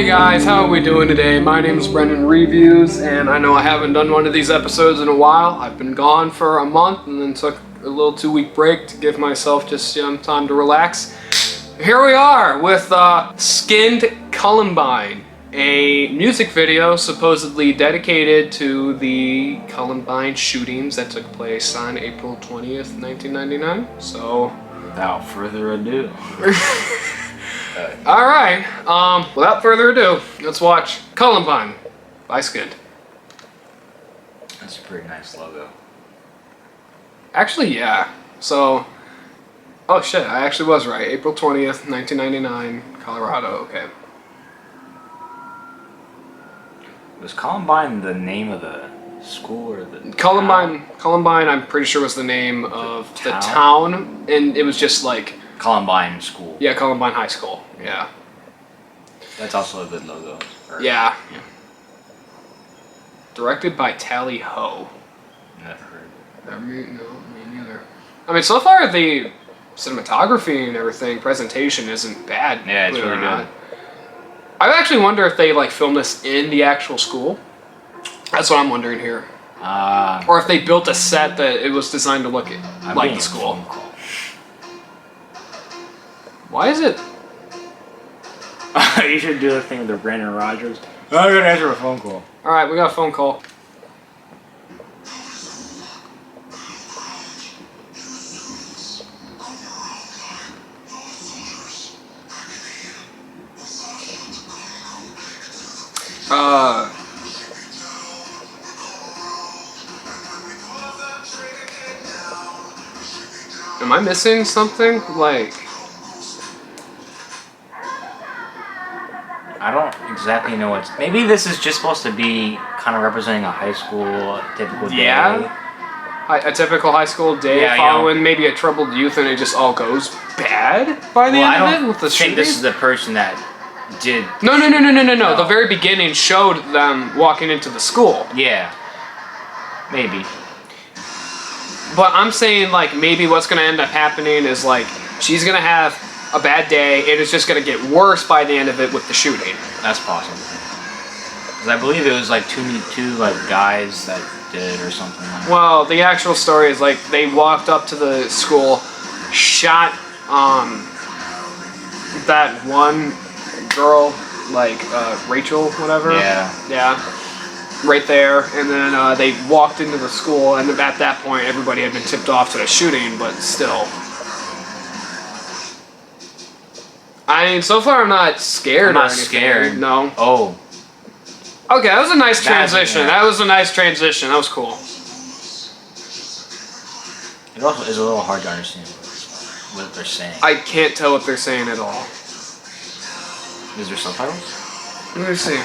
guys, how are we doing today? My name is Brendan Reviews, and I know I haven't done one of these episodes in a while. I've been gone for a month and then took a little 2-week break to give myself just time to relax. Here we are with SKYND Columbine, a music video supposedly dedicated to the Columbine shootings that took place on April 20th, 1999. So, without further ado. Alright, without further ado, let's watch Columbine by SKYND. That's a pretty nice logo. Actually, yeah. So, oh shit, I actually was right. April 20th, 1999, Colorado, okay. Was Columbine the name of the school or the Columbine, town? Columbine, I'm pretty sure was the name of the town, and it was just like... Columbine School. Yeah, Columbine High School, yeah. That's also a good logo. Yeah. Directed by Tally Ho. Never heard. Me neither. I mean, so far the cinematography and everything, presentation isn't bad. Yeah, it's really good. I actually wonder if they like filmed this in the actual school. That's what I'm wondering here. Or if they built a set that it was designed to look like the school. Why is it? You should do the thing with the Brandon Rogers. Oh, I'm gonna answer a phone call. Alright, we got a phone call. Am I missing something? Like... I don't exactly know what's... Maybe this is just supposed to be kind of representing a high school typical day. Yeah. A typical high school day following maybe a troubled youth, and it just all goes bad by the end of it with the shooting? I think this is the person that did... No. The very beginning showed them walking into the school. Yeah. Maybe. But I'm saying, like, maybe what's going to end up happening is, like, she's going to have a bad day, and it's just going to get worse by the end of it with the shooting. That's possible. Because I believe it was, like, two like, guys that did it or something like that. Well, the actual story is, like, they walked up to the school, shot, that one girl, like, Rachel, whatever. Yeah. Right there, and then they walked into the school, and at that point everybody had been tipped off to the shooting, but still. I mean, so far I'm not scared. I'm not scared. No. Oh. Okay, that was a nice transition. That was a nice transition. That was cool. It also is a little hard to understand what they're saying. I can't tell what they're saying at all. Is there subtitles? Let me see.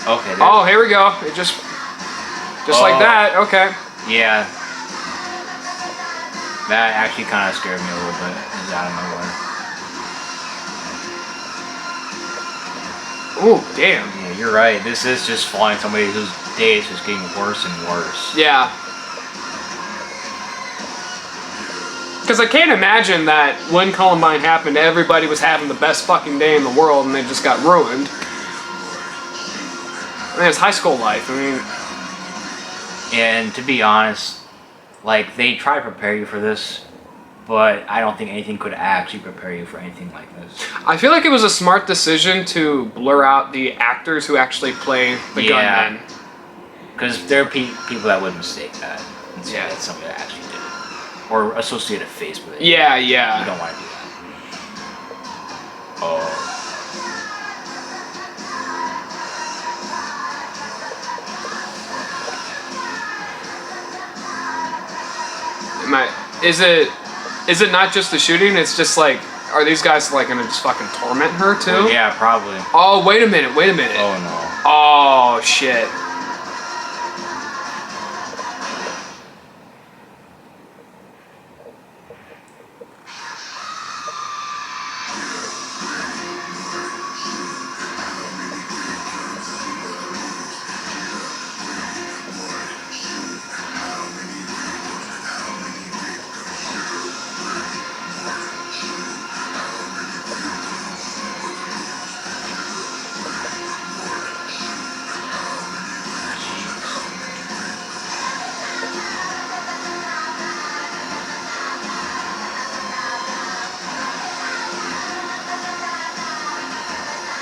Okay. Oh, here we go. It just like that. Okay. Yeah. That actually kind of scared me a little bit. It's out of nowhere. Oh, damn. Yeah, you're right. This is just following somebody whose day is just getting worse and worse. Yeah. Because I can't imagine that when Columbine happened, everybody was having the best fucking day in the world, and they just got ruined. I mean, it's high school life. I mean... And to be honest, like, they try to prepare you for this, but I don't think anything could actually prepare you for anything like this. I feel like it was a smart decision to blur out the actors who actually play the gunmen. Because there are people that would mistake that and say that's somebody that actually did it. Or associate a face with it. Yeah. You don't want to do that. Oh. Is it not just the shooting? It's just like, are these guys like gonna just fucking torment her too? Well, yeah, probably. Oh, wait a minute. Oh no. Oh shit.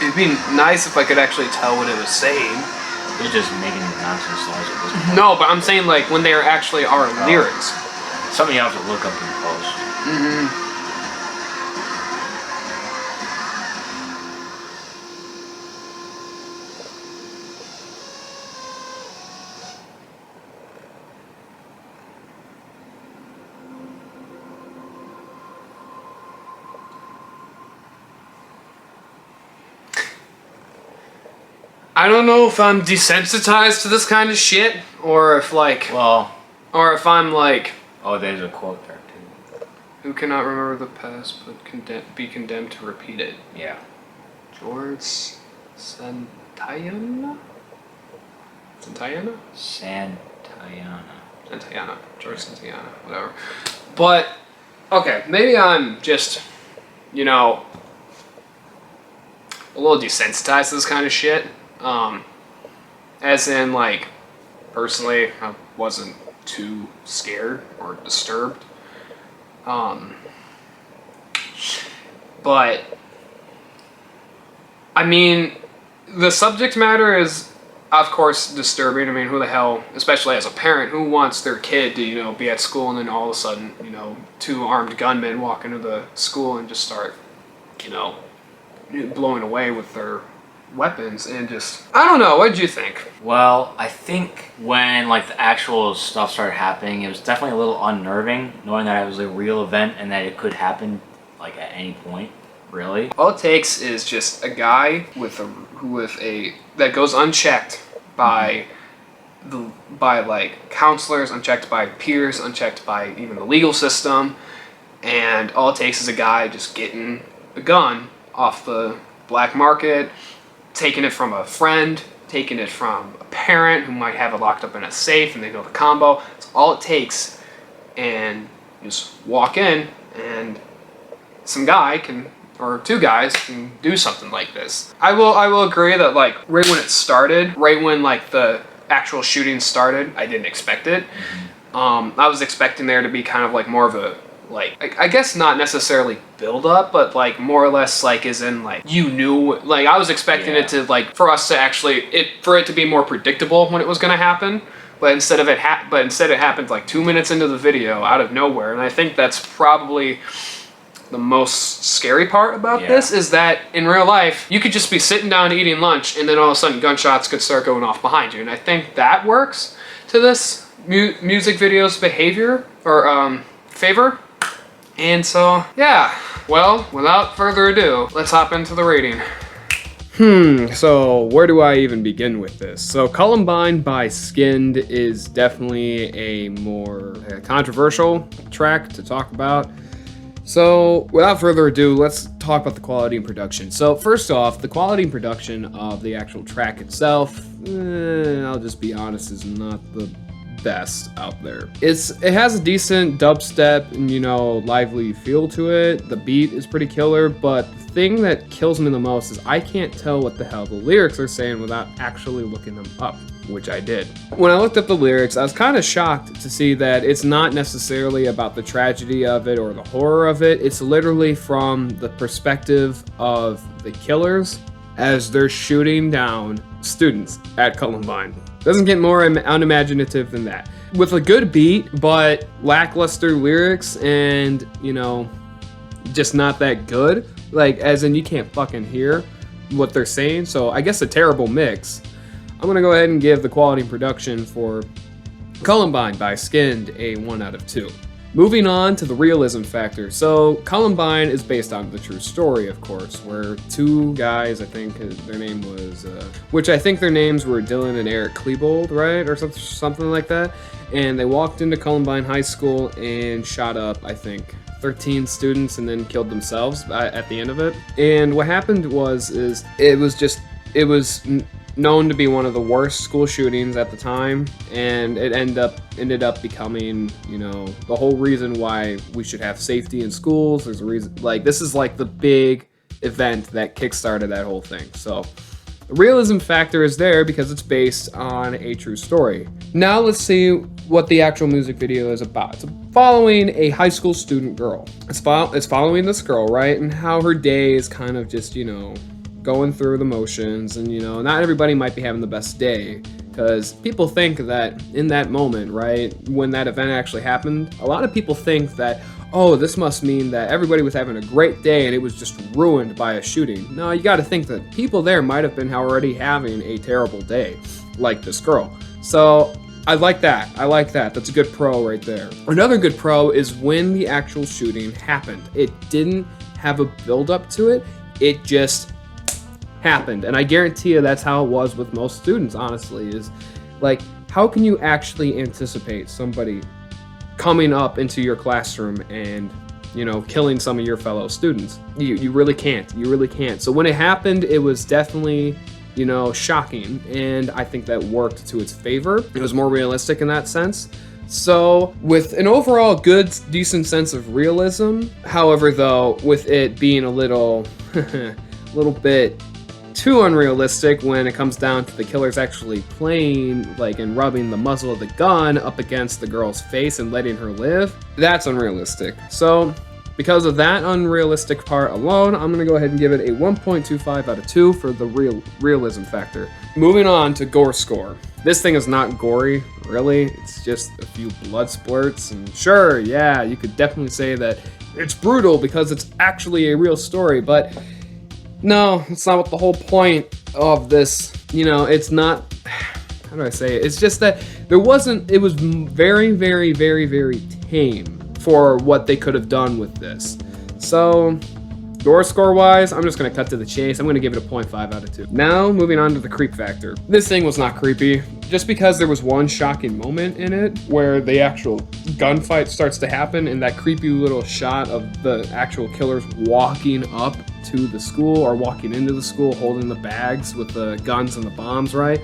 It'd be nice if I could actually tell what it was saying. They're just making nonsense songs at this point. No, but I'm saying like when there actually are lyrics. Something you have to look up in post. Mm-hmm. I don't know if I'm desensitized to this kind of shit, or if like, or if I'm like, oh, there's a quote there too. Who cannot remember the past but be condemned to repeat it? Yeah. George Santayana? Santayana? Santayana. George Santayana. Whatever. But, okay, maybe I'm just, you know, a little desensitized to this kind of shit. As in, like, personally, I wasn't too scared or disturbed. But, I mean, the subject matter is, of course, disturbing. I mean, who the hell, especially as a parent, who wants their kid to, you know, be at school and then all of a sudden, you know, 2 armed gunmen walk into the school and just start, you know, blowing away with their weapons and just, I don't know, what did you think? Well, I think when like the actual stuff started happening, it was definitely a little unnerving knowing that it was a real event and that it could happen like at any point, really. All it takes is just a guy with a that goes unchecked by by like counselors, unchecked by peers, unchecked by even the legal system, and all it takes is a guy just getting a gun off the black market, taking it from a friend, taking it from a parent who might have it locked up in a safe, and they know the combo. It's all it takes, and you just walk in, and some guy can, or 2 guys can do something like this. I will agree that like right when it started, right when like the actual shooting started, I didn't expect it. I was expecting there to be kind of like more of a, like, I guess not necessarily build up, but like more or less like as in like you knew, like I was expecting it to like for us to actually for it to be more predictable when it was going to happen, but instead it happened like 2 minutes into the video out of nowhere, and I think that's probably the most scary part about this, is that in real life you could just be sitting down eating lunch and then all of a sudden gunshots could start going off behind you, and I think that works to this music video's behavior or favor. And so, yeah, well, without further ado, let's hop into the rating. So where do I even begin with this? So Columbine by SKYND is definitely a more controversial track to talk about. So without further ado, let's talk about the quality and production. So first off, the quality and production of the actual track itself, I'll just be honest, is not the best out there. It has a decent dubstep and, you know, lively feel to it. The beat is pretty killer, but the thing that kills me the most is I can't tell what the hell the lyrics are saying without actually looking them up, which I did. When I looked up the lyrics, I was kind of shocked to see that it's not necessarily about the tragedy of it or the horror of it. It's literally from the perspective of the killers as they're shooting down students at Columbine. Doesn't get more unimaginative than that. With a good beat, but lackluster lyrics and, you know, just not that good. Like, as in you can't fucking hear what they're saying. So I guess a terrible mix. I'm gonna go ahead and give the quality and production for Columbine by SKYND a 1 out of 2. Moving on to the realism factor. So Columbine is based on the true story, of course, where 2 guys, I think their name was, which I think their names were Dylan and Eric Klebold, right? Or something like that. And they walked into Columbine High School and shot up, I think, 13 students and then killed themselves at the end of it. And what happened was, it was known to be one of the worst school shootings at the time, and it ended up becoming, you know, the whole reason why we should have safety in schools. There's a reason, like, this is like the big event that kickstarted that whole thing. So the realism factor is there because it's based on a true story. Now let's see what the actual music video is about. It's following a high school student girl. It's following this girl, right, and how her day is kind of just, you know, going through the motions, and not everybody might be having the best day, because people think that in that moment, right, when that event actually happened, a lot of people think that, oh, this must mean that everybody was having a great day and it was just ruined by a shooting. No, you got to think that people there might have been already having a terrible day, like this girl. So I like that. That's a good pro right there. Another good pro is when the actual shooting happened. It didn't have a build up to it. It just happened. And I guarantee you that's how it was with most students, honestly, is like, how can you actually anticipate somebody coming up into your classroom and, killing some of your fellow students? You really can't. So when it happened, it was definitely, shocking, and I think that worked to its favor. It was more realistic in that sense. So with an overall good, decent sense of realism, however, though, with it being a little bit too unrealistic when it comes down to the killers actually playing, and rubbing the muzzle of the gun up against the girl's face and letting her live, that's unrealistic. So because of that unrealistic part alone, I'm going to go ahead and give it a 1.25 out of 2 for the realism factor. Moving on to Gore score. This thing is not gory, really. It's just a few blood splurts, and sure, yeah, you could definitely say that it's brutal because it's actually a real story, but no, it's not what the whole point of this, it's not, how do I say it? It's just that it was very, very, very, very tame for what they could have done with this. So, Gore score wise, I'm just going to cut to the chase. I'm going to give it a 0.5 out of 2. Now, moving on to the creep factor. This thing was not creepy, just because there was one shocking moment in it where the actual gunfight starts to happen, and that creepy little shot of the actual killers walking up to the school or walking into the school holding the bags with the guns and the bombs, right?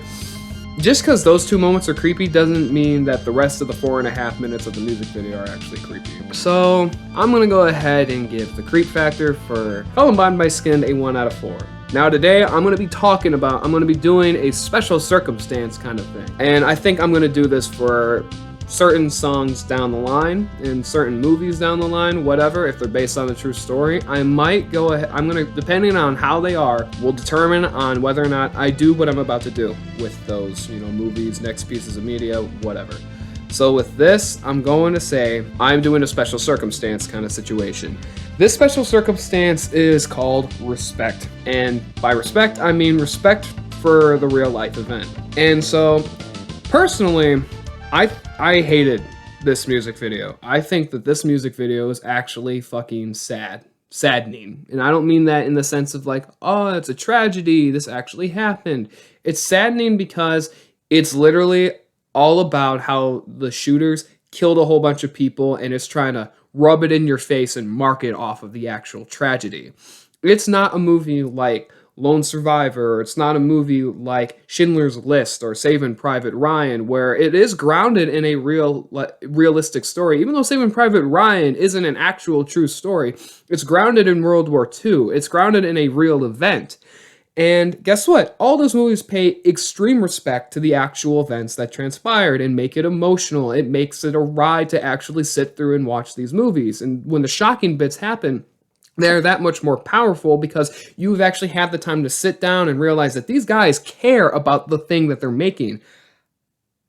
Just because those two moments are creepy doesn't mean that the rest of the 4.5 minutes of the music video are actually creepy. So I'm going to go ahead and give the creep factor for Columbine by SKYND a 1 out of 4. Now today I'm going to be doing a special circumstance kind of thing. And I think I'm going to do this for certain songs down the line, in certain movies down the line, whatever, if they're based on a true story. I might go ahead, depending on how they are, will determine on whether or not I do what I'm about to do with those, movies, next pieces of media, whatever. So with this, I'm going to say I'm doing a special circumstance kind of situation. This special circumstance is called respect. And by respect, I mean respect for the real life event. And so, personally, I hated this music video. I think that this music video is actually fucking saddening. And I don't mean that in the sense of like, oh, it's a tragedy, this actually happened. It's saddening because it's literally all about how the shooters killed a whole bunch of people and it's trying to rub it in your face and mark it off of the actual tragedy. It's not a movie like Lone Survivor, it's not a movie like Schindler's List or Saving Private Ryan, where it is grounded in a realistic story. Even though Saving Private Ryan isn't an actual true story, it's grounded in World War II. It's grounded in a real event. And guess what? All those movies pay extreme respect to the actual events that transpired and make it emotional. It makes it a ride to actually sit through and watch these movies. And when the shocking bits happen, they're that much more powerful because you've actually had the time to sit down and realize that these guys care about the thing that they're making.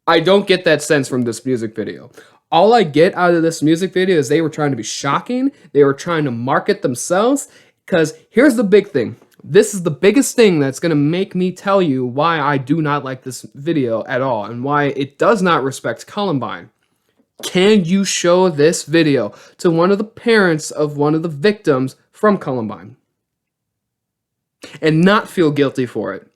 I don't get that sense from this music video. All I get out of this music video is they were trying to be shocking. They were trying to market themselves. Because here's the big thing. This is the biggest thing that's going to make me tell you why I do not like this video at all and why it does not respect Columbine. Can you show this video to one of the parents of one of the victims from Columbine and not feel guilty for it?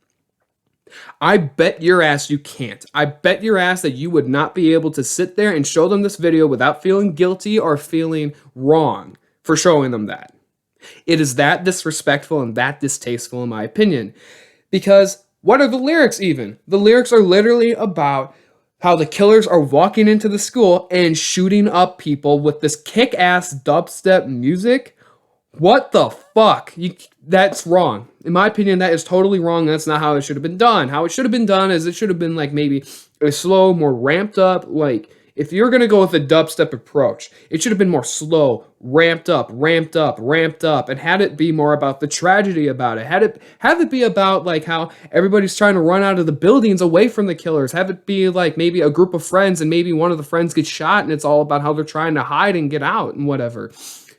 I bet your ass you can't. I bet your ass that you would not be able to sit there and show them this video without feeling guilty or feeling wrong for showing them that. It is that disrespectful and that distasteful in my opinion. Because what are the lyrics even? The lyrics are literally about how the killers are walking into the school and shooting up people with this kick-ass dubstep music. What the fuck? That's wrong. In my opinion, that is totally wrong. That's not how it should have been done. How it should have been done is it should have been like maybe a slow, more ramped up, like If you're going to go with a dubstep approach, it should have been more slow, ramped up, and had it be more about the tragedy about it. Have it be about like how everybody's trying to run out of the buildings away from the killers. Have it be like maybe a group of friends and maybe one of the friends gets shot and it's all about how they're trying to hide and get out and whatever.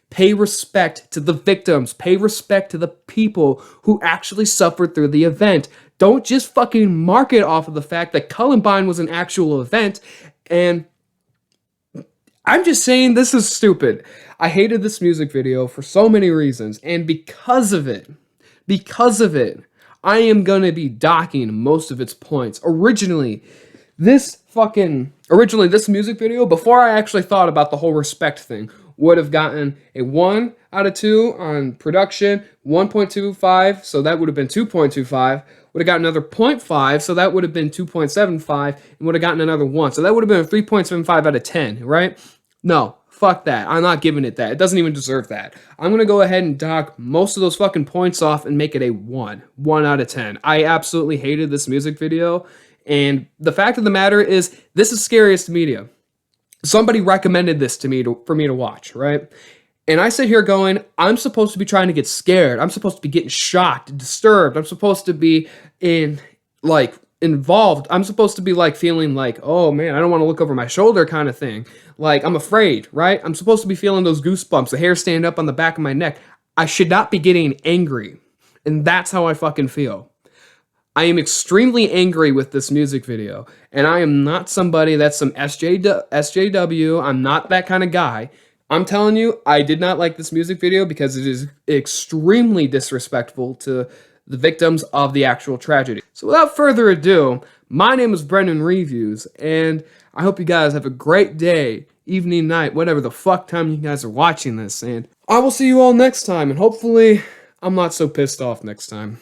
Pay respect to the victims. Pay respect to the people who actually suffered through the event. Don't just fucking market off of the fact that Columbine was an actual event. And I'm just saying this is stupid. I hated this music video for so many reasons. And because of it, I am going to be docking most of its points. Originally, this music video, before I actually thought about the whole respect thing, would have gotten a 1 out of 2 on production, 1.25, so that would have been 2.25, would have gotten another 0.5, so that would have been 2.75, and would have gotten another 1, so that would have been a 3.75 out of 10, right? No, fuck that. I'm not giving it that. It doesn't even deserve that. I'm going to go ahead and dock most of those fucking points off and make it a 1 out of 10. I absolutely hated this music video, and the fact of the matter is, this is Scariest Media. Somebody recommended this to me for me to watch, right? And I sit here going, I'm supposed to be trying to get scared. I'm supposed to be getting shocked, disturbed. I'm supposed to be involved. I'm supposed to be like feeling like, oh man, I don't want to look over my shoulder kind of thing. Like I'm afraid, right? I'm supposed to be feeling those goosebumps, the hair stand up on the back of my neck. I should not be getting angry. And that's how I fucking feel. I am extremely angry with this music video, and I am not somebody that's some SJW. I'm not that kind of guy. I'm telling you, I did not like this music video because it is extremely disrespectful to the victims of the actual tragedy. So without further ado, my name is Brendan Reviews, and I hope you guys have a great day, evening, night, whatever the fuck time you guys are watching this, and I will see you all next time, and hopefully I'm not so pissed off next time.